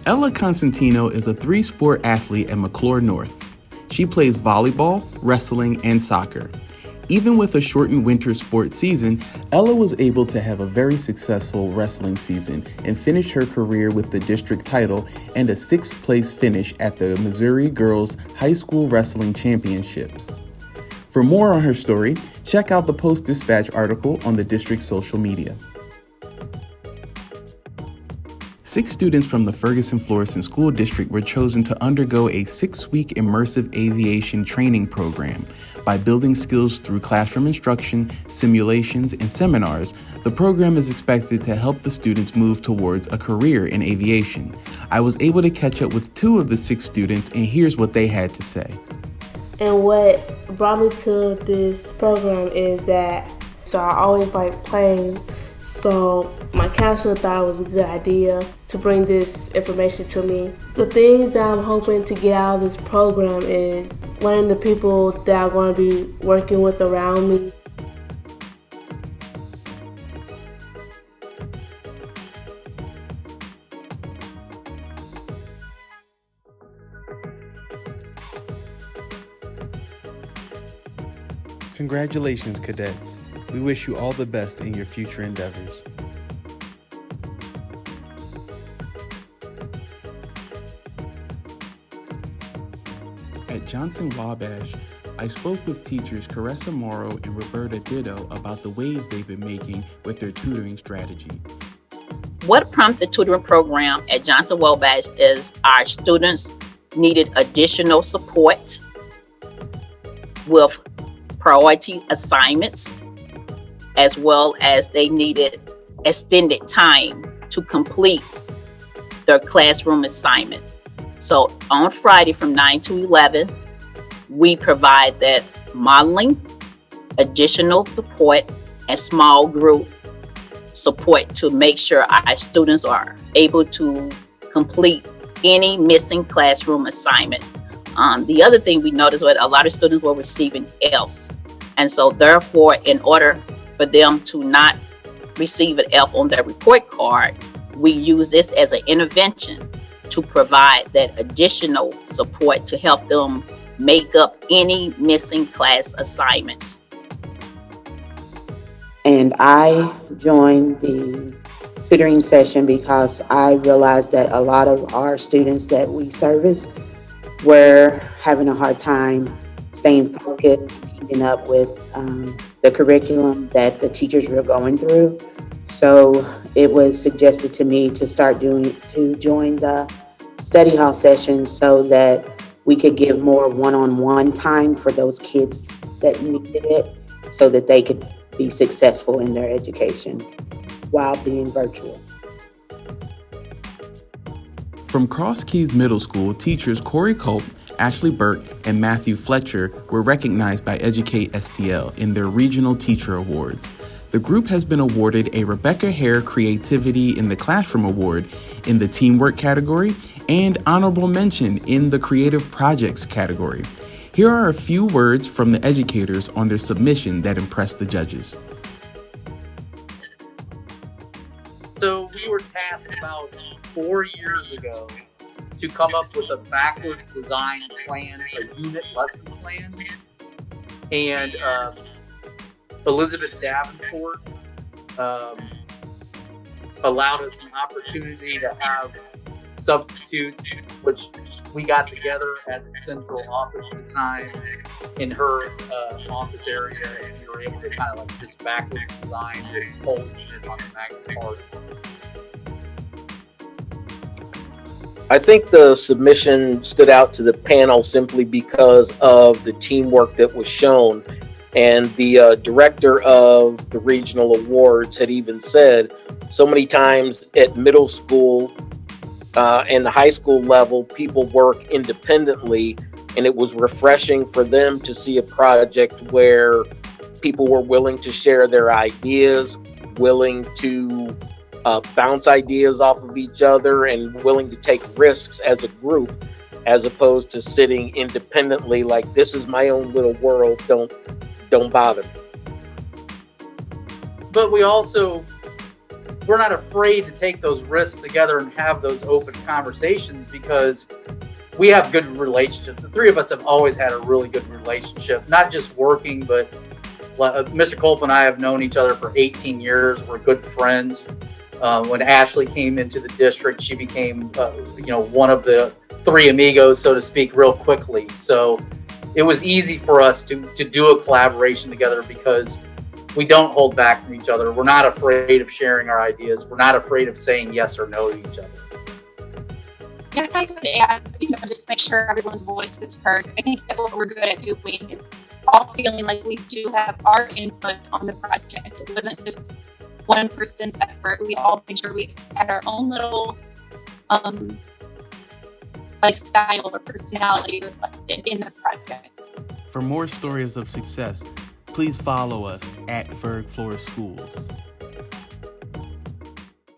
Ella Constantino is a three-sport athlete at McClure North. She plays volleyball, wrestling, and soccer. Even with a shortened winter sports season, Ella was able to have a very successful wrestling season and finished her career with the district title and a sixth-place finish at the Missouri Girls High School Wrestling Championships. For more on her story, check out the Post-Dispatch article on the district's social media. 6 students from the Ferguson-Florissant School District were chosen to undergo a 6-week immersive aviation training program. By building skills through classroom instruction, simulations, and seminars, the program is expected to help the students move towards a career in aviation. I was able to catch up with 2 of the 6 students, and here's what they had to say. And what brought me to this program is that, I always like playing. So my counselor thought it was a good idea to bring this information to me. The things that I'm hoping to get out of this program is learning the people that I'm going to be working with around me. Congratulations, cadets. We wish you all the best in your future endeavors. At Johnson Wabash, I spoke with teachers Caressa Morrow and Roberta Ditto about the waves they've been making with their tutoring strategy. What prompted the tutoring program at Johnson Wabash is our students needed additional support with priority assignments, as well as they needed extended time to complete their classroom assignment. So on Friday from 9 to 11, we provide that modeling, additional support, and small group support to make sure our students are able to complete any missing classroom assignment. The other thing we noticed was a lot of students were receiving Fs. And so therefore, in order for them to not receive an F on their report card, we use this as an intervention to provide that additional support to help them make up any missing class assignments. And I joined the tutoring session because I realized that a lot of our students that we service were having a hard time staying focused, keeping up with the curriculum that the teachers were going through. So it was suggested to me to join the study hall sessions so that we could give more one-on-one time for those kids that needed it so that they could be successful in their education while being virtual. From Cross Keys Middle School, teachers Corey Culp, Ashley Burke, and Matthew Fletcher were recognized by Educate STL in their Regional Teacher Awards. The group has been awarded a Rebecca Hare Creativity in the Classroom Award in the Teamwork category and honorable mention in the Creative Projects category. Here are a few words from the educators on their submission that impressed the judges. So we were tasked about 4 years ago to come up with a backwards design plan, a unit lesson plan. And Elizabeth Davenport allowed us an opportunity to have substitutes, which we got together at the central office at the time in her office area, and we were able to kind of like just backwards design this whole unit on the Magna Carta. I think the submission stood out to the panel simply because of the teamwork that was shown. And the director of the regional awards had even said so many times at middle school and the high school level, people work independently, and it was refreshing for them to see a project where people were willing to share their ideas, willing to bounce ideas off of each other, and willing to take risks as a group, as opposed to sitting independently like, this is my own little world, don't bother me. But we also we're not afraid to take those risks together and have those open conversations because we have good relationships. The three of us have always had a really good relationship, not just working, but Mr. Culp and I have known each other for 18 years. We're good friends. When Ashley came into the district, she became, one of the three amigos, so to speak, real quickly. So it was easy for us to do a collaboration together because we don't hold back from each other. We're not afraid of sharing our ideas. We're not afraid of saying yes or no to each other. Yeah, if I could add, just make sure everyone's voice is heard. I think that's what we're good at doing, is all feeling like we do have our input on the project. It wasn't just one person's effort. We all made sure we had our own little style or personality reflected in the project. For more stories of success, please follow us at Ferg Flores Schools.